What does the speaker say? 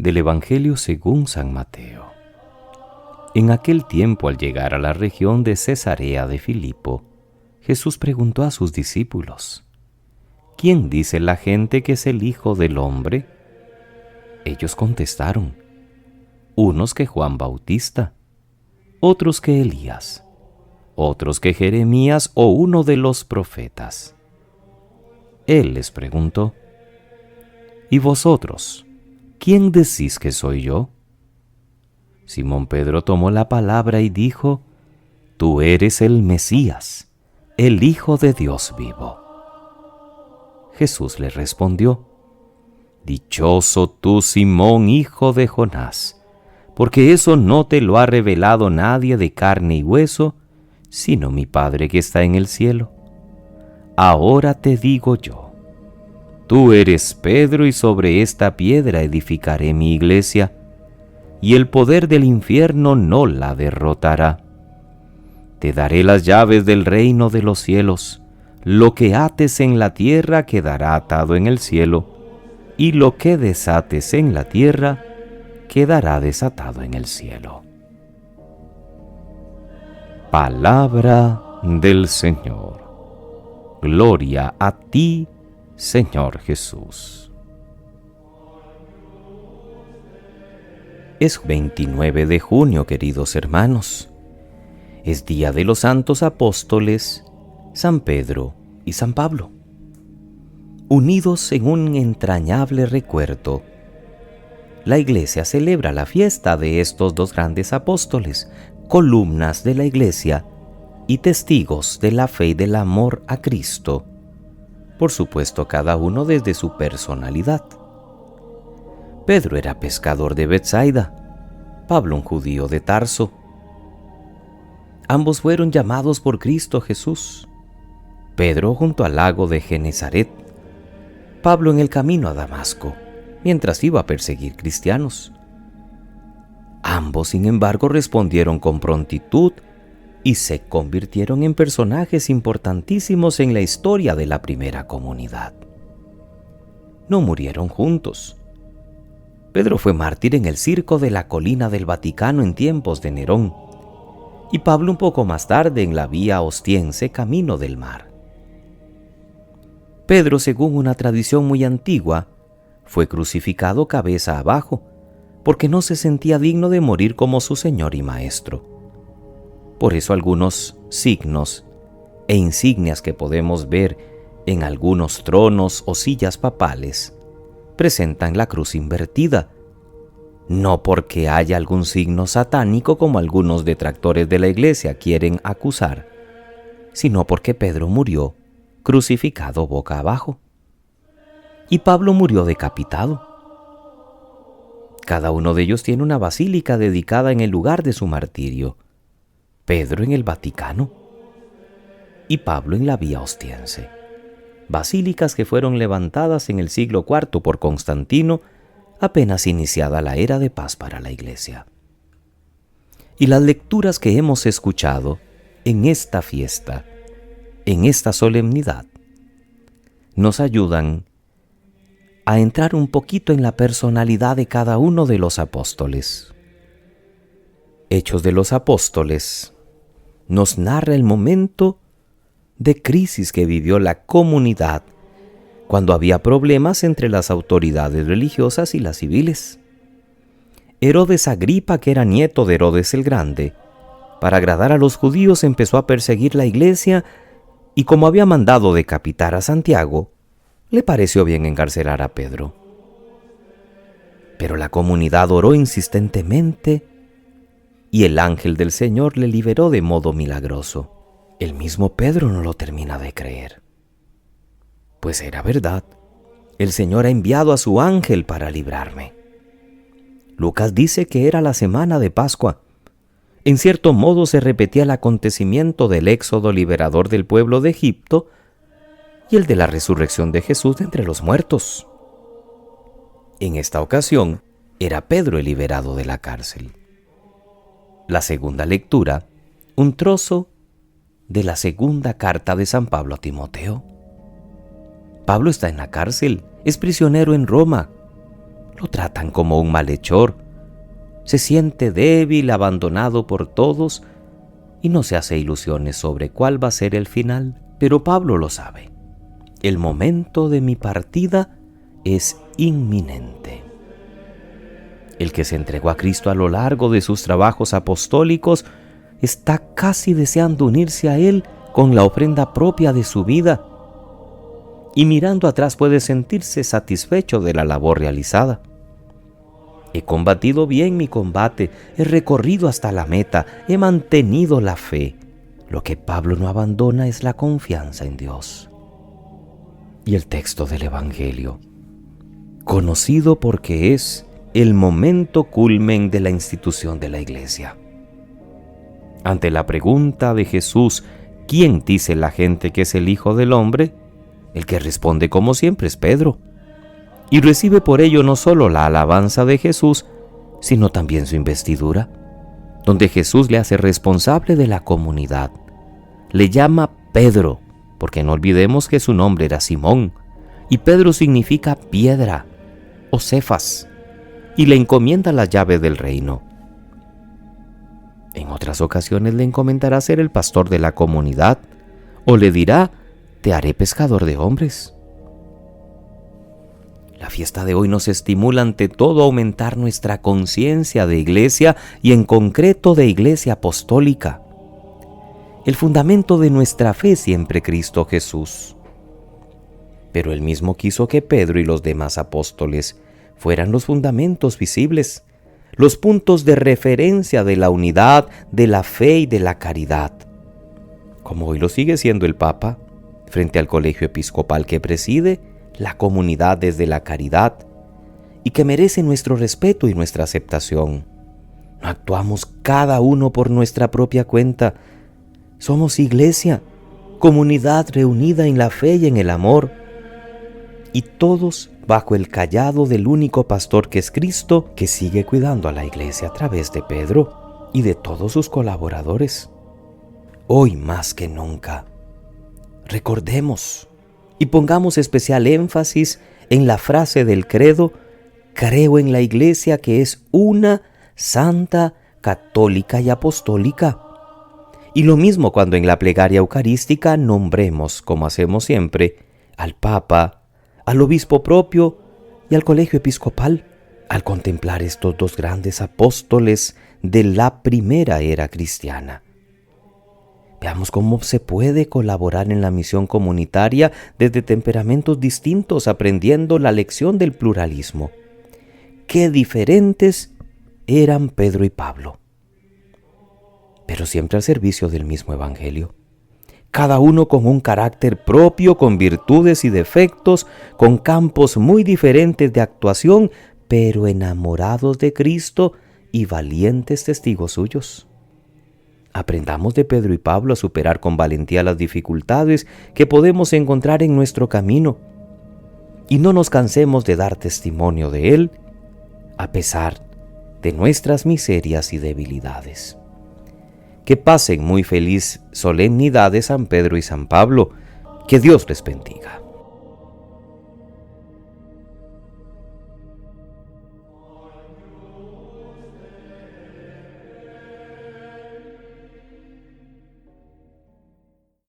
Del Evangelio según San Mateo. En aquel tiempo, al llegar a la región de Cesarea de Filipo, Jesús preguntó a sus discípulos: ¿Quién dice la gente que es el Hijo del Hombre? Ellos contestaron: unos que Juan Bautista, otros que Elías, otros que Jeremías o uno de los profetas. Él les preguntó: ¿y vosotros, quién decís que soy yo? Simón Pedro tomó la palabra y dijo: Tú eres el Mesías, el Hijo de Dios vivo. Jesús le respondió: Dichoso tú, Simón, hijo de Jonás, porque eso no te lo ha revelado nadie de carne y hueso, sino mi Padre que está en el cielo. Ahora te digo yo: tú eres Pedro, y sobre esta piedra edificaré mi iglesia, y el poder del infierno no la derrotará. Te daré las llaves del reino de los cielos. Lo que ates en la tierra quedará atado en el cielo, y lo que desates en la tierra quedará desatado en el cielo. Palabra del Señor. Gloria a ti, Señor Jesús. Es 29 de junio, queridos hermanos. Es día de los santos apóstoles San Pedro y San Pablo, unidos en un entrañable recuerdo. La Iglesia celebra la fiesta de estos dos grandes apóstoles, columnas de la Iglesia y testigos de la fe y del amor a Cristo, por supuesto cada uno desde su personalidad. Pedro era pescador de Betsaida, Pablo un judío de Tarso. Ambos fueron llamados por Cristo Jesús. Pedro junto al lago de Genesaret, Pablo en el camino a Damasco, mientras iba a perseguir cristianos. Ambos, sin embargo, respondieron con prontitud y se convirtieron en personajes importantísimos en la historia de la primera comunidad. No murieron juntos. Pedro fue mártir en el circo de la colina del Vaticano en tiempos de Nerón, y Pablo un poco más tarde en la vía Ostiense, camino del mar. Pedro, según una tradición muy antigua, fue crucificado cabeza abajo, porque no se sentía digno de morir como su Señor y Maestro. Por eso algunos signos e insignias que podemos ver en algunos tronos o sillas papales presentan la cruz invertida, no porque haya algún signo satánico como algunos detractores de la Iglesia quieren acusar, sino porque Pedro murió crucificado boca abajo y Pablo murió decapitado. Cada uno de ellos tiene una basílica dedicada en el lugar de su martirio: Pedro en el Vaticano y Pablo en la vía Ostiense. Basílicas que fueron levantadas en el siglo IV por Constantino, apenas iniciada la era de paz para la Iglesia. Y las lecturas que hemos escuchado en esta fiesta, en esta solemnidad, nos ayudan a entrar un poquito en la personalidad de cada uno de los apóstoles. Hechos de los Apóstoles nos narra el momento de crisis que vivió la comunidad cuando había problemas entre las autoridades religiosas y las civiles. Herodes Agripa, que era nieto de Herodes el Grande, para agradar a los judíos empezó a perseguir la iglesia y como había mandado decapitar a Santiago, le pareció bien encarcelar a Pedro. Pero la comunidad oró insistentemente y el ángel del Señor le liberó de modo milagroso. El mismo Pedro no lo termina de creer. Pues era verdad, el Señor ha enviado a su ángel para librarme. Lucas dice que era la semana de Pascua. En cierto modo se repetía el acontecimiento del éxodo liberador del pueblo de Egipto y el de la resurrección de Jesús de entre los muertos. En esta ocasión, era Pedro el liberado de la cárcel. La segunda lectura, un trozo de la segunda carta de San Pablo a Timoteo. Pablo está en la cárcel, es prisionero en Roma. Lo tratan como un malhechor. Se siente débil, abandonado por todos y no se hace ilusiones sobre cuál va a ser el final. Pero Pablo lo sabe. El momento de mi partida es inminente. El que se entregó a Cristo a lo largo de sus trabajos apostólicos está casi deseando unirse a Él con la ofrenda propia de su vida. Y mirando atrás puede sentirse satisfecho de la labor realizada. He combatido bien mi combate, he recorrido hasta la meta, he mantenido la fe. Lo que Pablo no abandona es la confianza en Dios. Y el texto del Evangelio, conocido porque es el momento culmen de la institución de la Iglesia. Ante la pregunta de Jesús, ¿quién dice la gente que es el Hijo del Hombre?, el que responde como siempre es Pedro, y recibe por ello no solo la alabanza de Jesús, sino también su investidura, donde Jesús le hace responsable de la comunidad. Le llama Pedro, porque no olvidemos que su nombre era Simón, y Pedro significa piedra o Cefas, y le encomienda la llave del reino. En otras ocasiones le encomendará ser el pastor de la comunidad, o le dirá: te haré pescador de hombres. La fiesta de hoy nos estimula ante todo a aumentar nuestra conciencia de iglesia y en concreto de iglesia apostólica. El fundamento de nuestra fe es siempre Cristo Jesús. Pero Él mismo quiso que Pedro y los demás apóstoles fueran los fundamentos visibles, los puntos de referencia de la unidad, de la fe y de la caridad. Como hoy lo sigue siendo el Papa, frente al colegio episcopal que preside, la comunidad desde la caridad, y que merece nuestro respeto y nuestra aceptación. No actuamos cada uno por nuestra propia cuenta. Somos iglesia, comunidad reunida en la fe y en el amor, y todos bajo el cayado del único pastor que es Cristo, que sigue cuidando a la iglesia a través de Pedro y de todos sus colaboradores. Hoy más que nunca, recordemos y pongamos especial énfasis en la frase del credo: creo en la iglesia que es una, santa, católica y apostólica. Y lo mismo cuando en la plegaria eucarística nombremos, como hacemos siempre, al Papa, al obispo propio y al colegio episcopal, al contemplar estos dos grandes apóstoles de la primera era cristiana. Veamos cómo se puede colaborar en la misión comunitaria desde temperamentos distintos, aprendiendo la lección del pluralismo. Qué diferentes eran Pedro y Pablo, pero siempre al servicio del mismo Evangelio. Cada uno con un carácter propio, con virtudes y defectos, con campos muy diferentes de actuación, pero enamorados de Cristo y valientes testigos suyos. Aprendamos de Pedro y Pablo a superar con valentía las dificultades que podemos encontrar en nuestro camino y no nos cansemos de dar testimonio de Él a pesar de nuestras miserias y debilidades. Que pasen muy feliz solemnidad de San Pedro y San Pablo. Que Dios les bendiga.